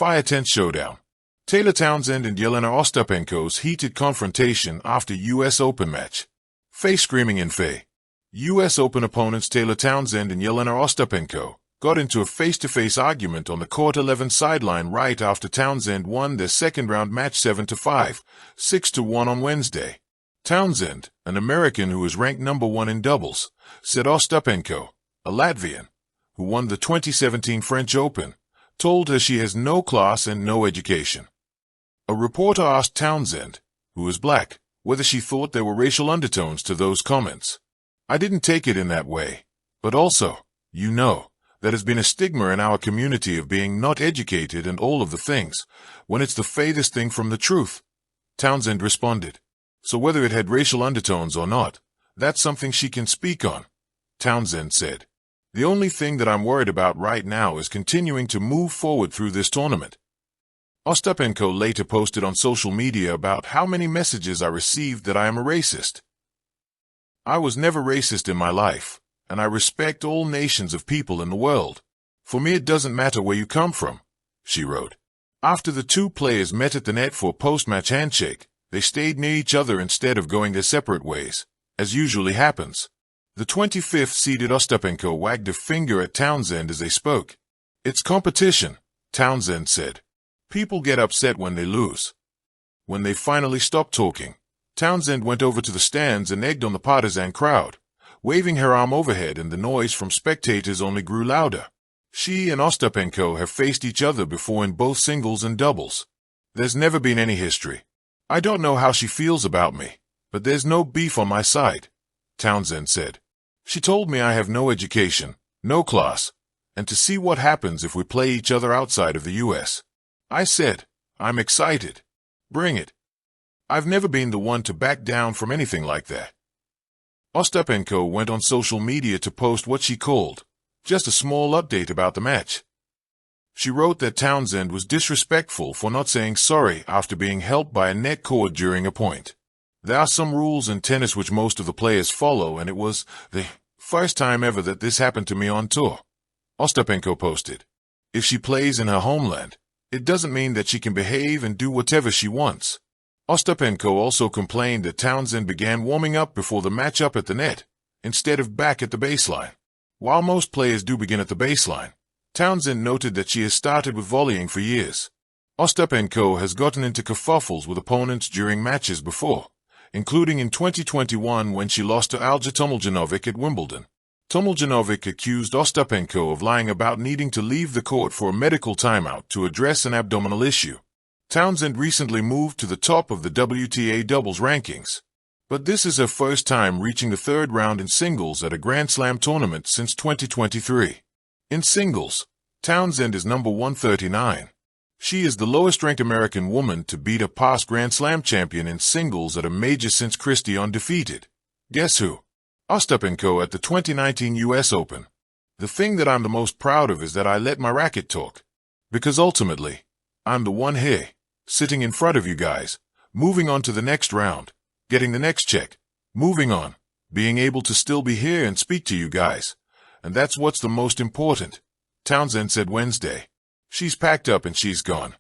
Fire-tense showdown. Taylor Townsend and Jelena Ostapenko's heated confrontation after U.S. Open match. Face screaming in Faye. U.S. Open opponents Taylor Townsend and Jelena Ostapenko got into a face-to-face argument on the Court 11 sideline right after Townsend won their second-round match 7-5, 6-1 on Wednesday. Townsend, an American who is ranked number 1 in doubles, said Ostapenko, a Latvian, who won the 2017 French Open, told her she has no class and no education. A reporter asked Townsend, who is black, whether she thought there were racial undertones to those comments. I didn't take it in that way, but also, you know, there has been a stigma in our community of being not educated and all of the things, when it's the furthest thing from the truth. Townsend responded. So whether it had racial undertones or not, that's something she can speak on. Townsend said. The only thing that I'm worried about right now is continuing to move forward through this tournament. Ostapenko later posted on social media about how many messages I received that I am a racist. I was never racist in my life, and I respect all nations of people in the world. For me it doesn't matter where you come from, she wrote. After the two players met at the net for a post-match handshake, they stayed near each other instead of going their separate ways, as usually happens. The 25th-seeded Ostapenko wagged a finger at Townsend as they spoke. It's competition, Townsend said. People get upset when they lose. When they finally stopped talking, Townsend went over to the stands and egged on the partisan crowd, waving her arm overhead, and the noise from spectators only grew louder. She and Ostapenko have faced each other before in both singles and doubles. There's never been any history. I don't know how she feels about me, but there's no beef on my side, Townsend said. She told me I have no education, no class, and to see what happens if we play each other outside of the U.S. I said, I'm excited. Bring it. I've never been the one to back down from anything like that. Ostapenko went on social media to post what she called just a small update about the match. She wrote that Townsend was disrespectful for not saying sorry after being helped by a net cord during a point. There are some rules in tennis which most of the players follow, and it was the first time ever that this happened to me on tour. Ostapenko posted. If she plays in her homeland, it doesn't mean that she can behave and do whatever she wants. Ostapenko also complained that Townsend began warming up before the match-up at the net, instead of back at the baseline. While most players do begin at the baseline, Townsend noted that she has started with volleying for years. Ostapenko has gotten into kerfuffles with opponents during matches before, including in 2021 when she lost to Alja Tomiljanovic at Wimbledon. Tomiljanovic accused Ostapenko of lying about needing to leave the court for a medical timeout to address an abdominal issue. Townsend recently moved to the top of the WTA doubles rankings, but this is her first time reaching the third round in singles at a Grand Slam tournament since 2023. In singles, Townsend is number 139. She is the lowest-ranked American woman to beat a past Grand Slam champion in singles at a major since Christie undefeated. Guess who? Ostapenko at the 2019 U.S. Open. The thing that I'm the most proud of is that I let my racket talk. Because ultimately, I'm the one here, sitting in front of you guys, moving on to the next round, getting the next check, moving on, being able to still be here and speak to you guys. And that's what's the most important, Townsend said Wednesday. She's packed up and she's gone.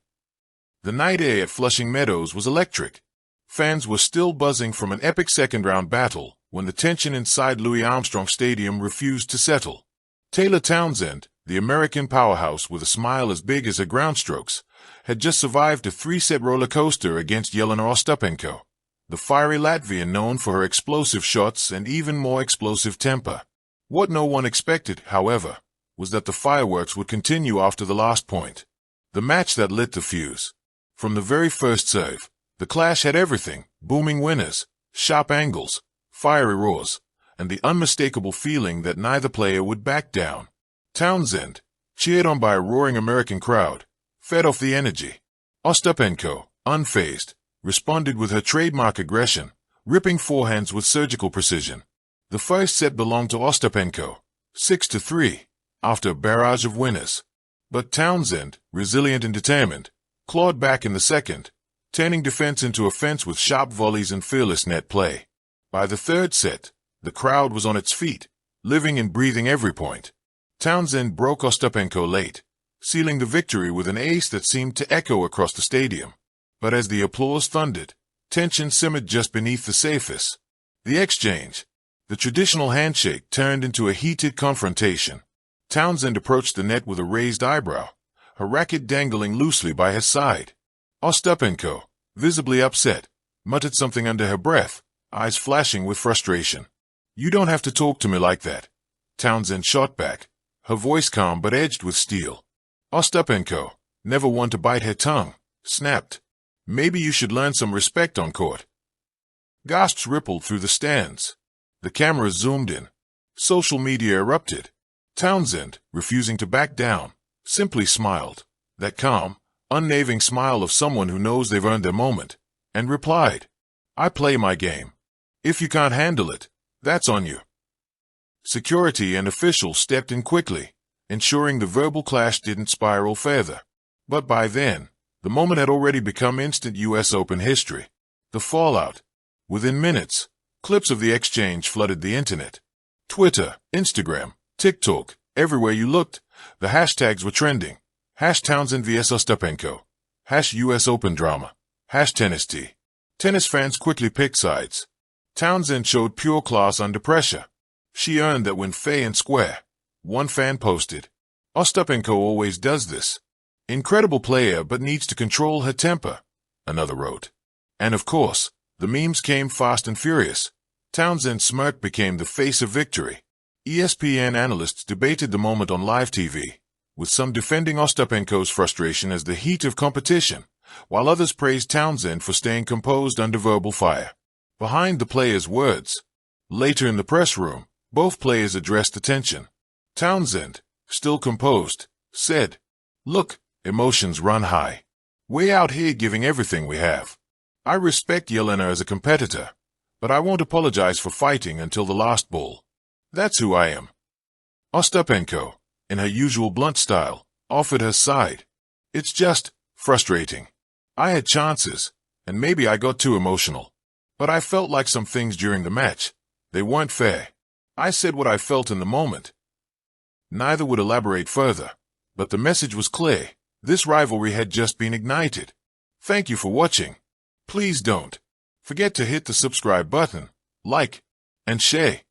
The night air at Flushing Meadows was electric. Fans were still buzzing from an epic second-round battle when the tension inside Louis Armstrong Stadium refused to settle. Taylor Townsend, the American powerhouse with a smile as big as her groundstrokes, had just survived a 3-set roller coaster against Jelena Ostapenko, the fiery Latvian known for her explosive shots and even more explosive temper. What no one expected, however, was that the fireworks would continue after the last point. The match that lit the fuse. From the very first serve, the clash had everything: booming winners, sharp angles, fiery roars, and the unmistakable feeling that neither player would back down. Townsend, cheered on by a roaring American crowd, fed off the energy. Ostapenko, unfazed, responded with her trademark aggression, ripping forehands with surgical precision. The first set belonged to Ostapenko, 6-3, after a barrage of winners. But Townsend, resilient and determined, clawed back in the second, turning defense into offense with sharp volleys and fearless net play. By the third set, the crowd was on its feet, living and breathing every point. Townsend broke Ostapenko late, sealing the victory with an ace that seemed to echo across the stadium. But as the applause thundered, tension simmered just beneath the surface. The exchange, the traditional handshake, turned into a heated confrontation. Townsend approached the net with a raised eyebrow, her racket dangling loosely by his side. Ostapenko, visibly upset, muttered something under her breath, eyes flashing with frustration. "You don't have to talk to me like that," Townsend shot back, her voice calm but edged with steel. Ostapenko, never one to bite her tongue, snapped. "Maybe you should learn some respect on court." Gasps rippled through the stands. The cameras zoomed in. Social media erupted. Townsend, refusing to back down, simply smiled, that calm, unnaving smile of someone who knows they've earned their moment, and replied, "I play my game. If you can't handle it, that's on you." Security and officials stepped in quickly, ensuring the verbal clash didn't spiral further. But by then, the moment had already become instant U.S. Open history. The fallout. Within minutes, clips of the exchange flooded the internet. Twitter, Instagram, TikTok, everywhere you looked, the hashtags were trending. #Townsend vs Ostapenko. #US Open drama. #tennis tea. Tennis fans quickly picked sides. Townsend showed pure class under pressure. She earned that win fair and square. One fan posted, "Ostapenko always does this. Incredible player but needs to control her temper," another wrote. And of course, the memes came fast and furious. Townsend's smirk became the face of victory. ESPN analysts debated the moment on live TV, with some defending Ostapenko's frustration as the heat of competition, while others praised Townsend for staying composed under verbal fire. Behind the players' words, later in the press room, both players addressed the tension. Townsend, still composed, said, "Look, emotions run high. We're out here giving everything we have. I respect Jelena as a competitor, but I won't apologize for fighting until the last ball. That's who I am." Ostapenko, in her usual blunt style, offered her side. "It's just frustrating. I had chances, and maybe I got too emotional. But I felt like some things during the match. They weren't fair. I said what I felt in the moment." Neither would elaborate further, but the message was clear. This rivalry had just been ignited. Thank you for watching. Please don't forget to hit the subscribe button, like, and share.